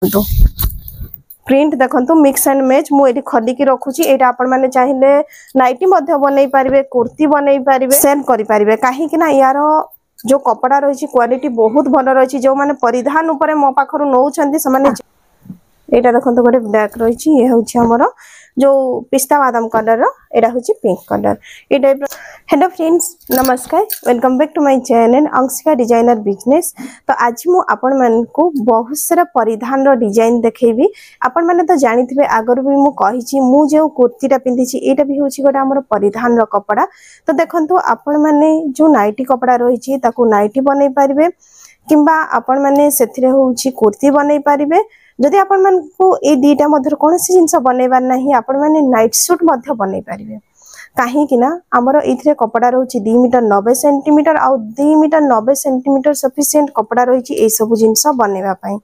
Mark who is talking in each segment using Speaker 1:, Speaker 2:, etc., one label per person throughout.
Speaker 1: तो प्रिंट देखंतु mix and match मु एठी खडी की रखुची एटा आपण माने चाहिले नाइटी मध्ये बनै पारिबे कुर्ती बनै पारिबे सेल करि पारिबे काहे कि ना यार जो कपड़ा रही क्वालिटी बहुत भल रही जो माने परिधान ऊपर मो पाखरु नौ छंती समाने एटा देखंतु गोटे ब्लैक रही ये होची हमर जो पिस्ता बादाम कलर रो एटा होची पिंक कलर ए टाइप। हेलो फ्रेंड्स नमस्कार welcome back to my channel Anshika designer business. तो आज मु आपण मन को बहुत सारा परिधान रो डिजाइन देखेबी। आपण माने तो जानिथिबे आगर भी मु कहिची मु जे कुर्तीटा पिंधिची एटा भी होची गोटे हमर परिधान रो कपड़ा। तो देखंतु आपण माने जो नाइटी कपड़ा रहिची ताकू नाइटी बनै पारिबे किंबा आपण माने सेथिरे होची कुर्ती बनै पारिबे। जदि आपण मन को ए दीटा मधर कोनसी जिंस बनैबार नाही आपण माने नाइट सूट मध्य बनै पारिबे काहे कि ना हमर एथिरे कपड़ा रहउची 2 मीटर 90 सेंटीमीटर आ 2 मीटर 90 सेंटीमीटर सफिशिएंट कपड़ा रहिची ए सब जिंस बनेबा पई।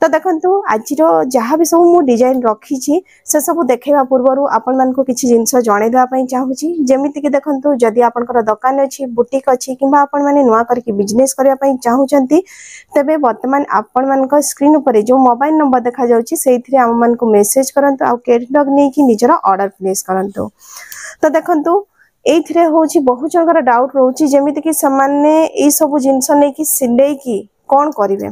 Speaker 1: तो देखंतु आज रो जहा भी सब मु डिजाइन रखी छी से सब देखेबा पूर्वरु आपण मन को किछि जिंस जणे देबा पई चाहूची जेमिति कि देखंतु जदि आपनकर दुकान अछि बुटीक अछि किबा आपण माने नुवा करके बिजनेस करिया पई चाहूचंती तबे वर्तमान आपण मन को स्क्रीन ऊपर जो मोबाइल नंबर देखा जाउची सेथिरे हम मन को मेसेज करंतु आ कैटलॉग नै कि निजरा ऑर्डर प्लेस करंतु। तो देखंतु एथिरे होची बहुत जनकर डाउट रहउची जेमिति कि सामान्य ए सब जिंस नै कि सिलाई की कोन करिवे।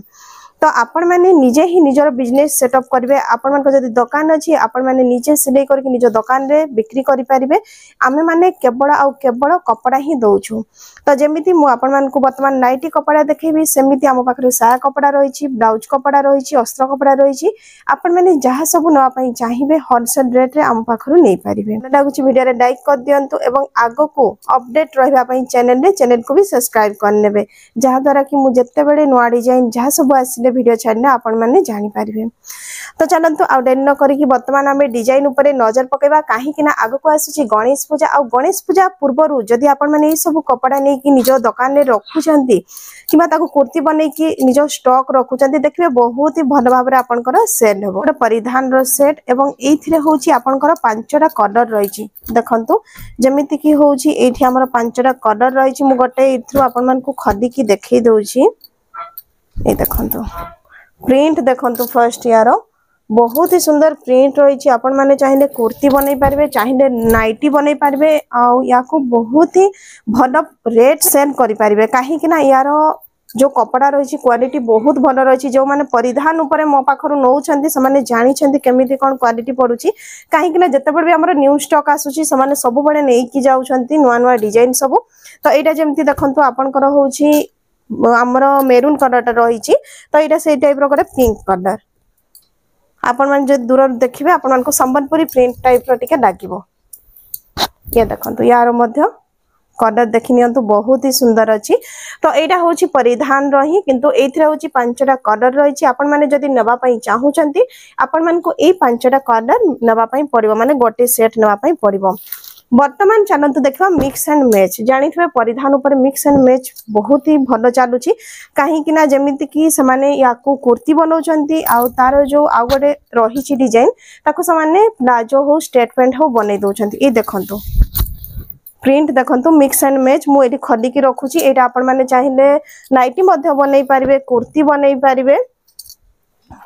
Speaker 1: तो आपण माने निजे ही निजर बिजनेस सेटअप करिवे आपण मन को जदी दुकान अछि आपण माने निजे सिलाई करके निज दुकान रे बिक्री करि परिबे। आमे माने केवल कपड़ा ही दउछु। तो जेमिति मु आपण मन को वर्तमान नाइटी कपड़ा देखेबी सेमिति हम पाखरे साया कपड़ा रहिछि ब्लाउज कपड़ा रहिछि अस्त्र कपड़ा रहिछि आपण माने जहा सब नवा पई चाहिबे होलसेल रेट रे हम पाखरु नै परिबे। लागुछि वीडियो रे लाइक कर दियंतु एवं आगो को अपडेट रहबा पई चैनल को भी सब्सक्राइब कर नेबे जहा द्वारा कि मु जत्ते बेले नवा डिजाइन जहा सब आसीले वीडियो छाड़ने आपण माने जानि पारिबे। तो चलंतु आ डेन न करी कि वर्तमान हमें डिजाइन ऊपर नजर पकेबा काहे कि ना आगो को आसुची गणेश पूजा आ गणेश पूजा पूर्वरु जदी आपण माने ए सब कपड़ा नै कि निज दुकान रे रखुचंती किबा ताको कुर्ती बनै कि निज स्टॉक रखुचंती देखबे बहुत ही भल भाबरे आपनकर सेल होबो। परिधान रो सेट एवं एथिरे होची आपनकर पांचटा कलर रहिची देखंतु जेमिति कि होची एठी हमर पांचटा कलर रहिची मु गटे इथरु आपण मन को खडी की देखै दउची ए देखंतु प्रिंट देखंतु फर्स्ट यार बहुत ही सुंदर प्रिंट रही आपण माने चाहिले कुर्ती बनै पारबे चाहिले नाइटी बनै पारबे आ याको बहुत ही भल रेट सेल करि पारबे काहे कि ना यार जो कपड़ा रही क्वालिटी बहुत भल रही जो माने परिधान ऊपर मो पाखरु नौ छंती समाने जानि छंती केमिति कोन क्वालिटी पडुची काहे कि ना जते बडे हमर न्यू स्टॉक आसुची समाने सब बडे नै कि जाउ छंती नुवा नुवा डिजाइन सब। तो एटा जेमति देखंतु आपनकर होची हमर मेरून कलर रही तो यहाँ से टाइप रो पिंक कलर आपण मन जो दूर देखिबे आपण मन को संबलपुरी प्रिंट टाइप रो टिके लागिवो ये देखंतु यार मध्य कलर देखिनियंतु बहुत ही सुंदर अछि। तो एटा होची परिधान रही किंतु एथिरा होची पांचटा कलर रही आपण माने जदी नबा पई चाहू छंती आपण मन को ए पांचटा कलर नबा पई पड़िबो माने गोटे सेट नबा पई पड़िबो। वर्तमान चलंतु देखबा मिक्स एंड मैच जानिथबे परिधान ऊपर मिक्स एंड मैच बहुत ही भलो चालुची काहे कि ना जेमिति कि समाने याको कुर्ती बनौचंती आ तार जो आ गोटे रहिची डिजाइन ताको समाने प्लाजो हो स्टेट पैंट हो बनै दोचंती। ए देखंतु प्रिंट देखंतु मिक्स एंड मैच मु एठी खडी की रखुची एटा आपण माने चाहिले नाइटी मध्ये बनै पारिबे कुर्ती बनै पारिबे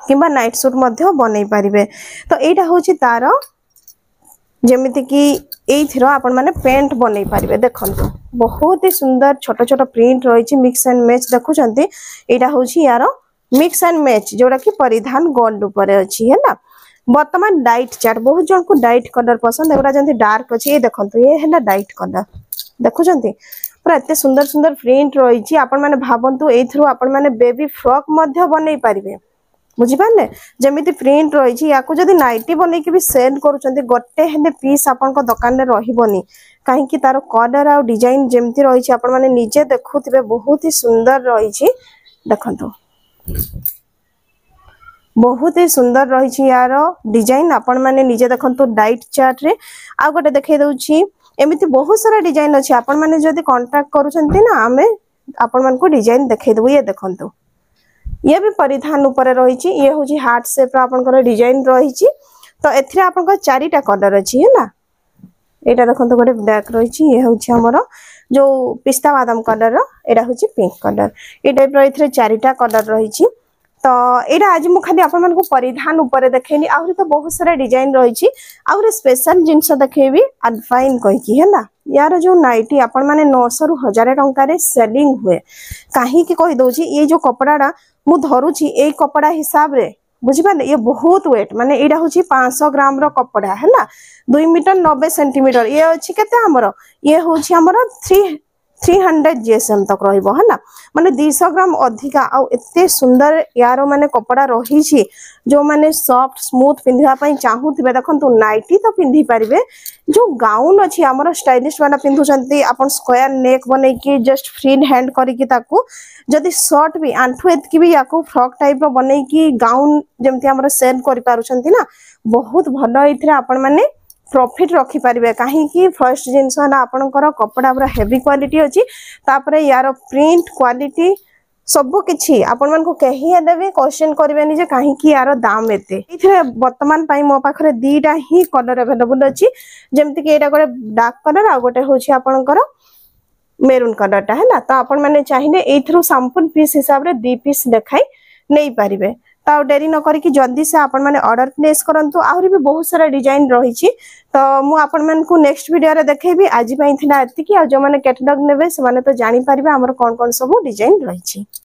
Speaker 1: किबा नाइट सूट मध्ये बनै पारिबे। तो एटा होची तार जेमिति कि एथिरो आपण माने पेंट बनै पारिबे देखंतु बहुत ही सुंदर छोट छोट प्रिंट रहिची मिक्स एंड मैच देखुचंती एटा होची यार मिक्स एंड मैच जोडा कि परिधान गोल्ड ऊपर अछि हैला। वर्तमान लाइट चार्ट बहुत जन को लाइट कलर पसंद एगुडा जंती डार्क अछि ए देखंतु ए हैला लाइट कलर देखुचंती पूरा एते सुंदर सुंदर प्रिंट रहिची आपण माने भाबंतु एथिरो आपण माने बेबी फ्रॉक मध्ये बनै पारिबे बुझी पाले जेमिति प्रिंट रही या जदि नाइटी बनै कि भी सेल करूचंती गोटे हेले पीस आपन को दुकान रे रहिबोनी काहे कि तारो कलर आ डिजाइन जेमिति रही आपण माने निजे देखुथिबे बहुत ही सुंदर रही देखंतु बहुत ही सुंदर रही यार डिजाइन आपण माने निजे देखंतु लाइट चार्ट रे आ गोटे देखै दउची एमिति बहुत सारा डिजाइन अछि आपण माने जदि कांटेक्ट करूचंती ना हमें आपण मन को डिजाइन देखै दबो। ये देखंतु ये भी परिधान ऊपर रही ये हूँ हार्ट शेप आपनकर डिजाइन रही तो एथिरे आपनकर चारिटा कलर अछि हैला। एटा देखंतु गोटे ब्लैक रही ये हूँ हमर जो पिस्ता बादाम कलर एटा हूँ पिंक कलर ए टाइप रो एथिरे चारिटा कलर रही तो यहाँ आज मुझे खाली आपण मानक परिधान उपर देखनी आहरी तो बहुत सारा डिजाइन रही आहरी स्पेशल जिनस देखेबी अल्फाइन कहीकि है यार जो नाइटी आपण माने 900 रु 1000 टंकार सेलिंग हुए कहीं कही दौची ये जो कपड़ा मु धरुची ए कपड़ा हिसाब रे बुझिपारे ये बहुत वेट माने एटा होची 500 ग्राम रो कपड़ा है 2 मीटर 90 सेंटीमीटर ये अच्छी केते हमरो ये होची हमरो 300 जीएसएम तक रहिबो है माने 200 ग्राम अधिका आ एते सुंदर यारो माने कपड़ा रही जो माने सॉफ्ट स्मूथ पिंधिबा पई चाहूथिबे देखंतु नाइटी तो पिंधि परिबे जो गाउन अछि हमर स्टाइलिश वाला पिंधुचंती अपन स्क्वायर नेक बनै कि जस्ट फ्री हैंड करी कि ताकू जदि शॉर्ट भी आंठु एतकी भी याको फ्रॉक टाइप रो बनै कि गाउन जेमति हमर सेल करि पारुचंती ना बहुत भलो इथरे आपण माने प्रॉफिट रखी पारिबे कहीं फर्स्ट जिनस आपणकर कपड़ा पूरा हेवी क्वालिटी अच्छी तापरे यार प्रिंट क्वालिटी सबु किछि आपण मन को कही देबे क्वेश्चन करबेनी जे कहीं यार दाम एते इथे वर्तमान पई मो पाखरे दीटा ही कलर अवेलेबल अछि जेमति कि एटा गोटे डार्क कलर आ गोटे होछि आपणकर मेरून कलरटा है तो आपण माने चाहिए एथरो सैंपल पीस हिसाब रे 2 पीस देखाई नहीं पारिबे तो डेरी न करी जल्दी से आपण माने ऑर्डर प्लेस करंतु आहुरी भी बहुत सारा डिजाइन रही तो मु आपण मन को नेक्स्ट वीडियो रे देखेबी आज पई थिला एतिकी आ जो माने कैटलॉग नेबे से माने तो जानि पारिबे हमर कोन कोन सब डिजाइन रही।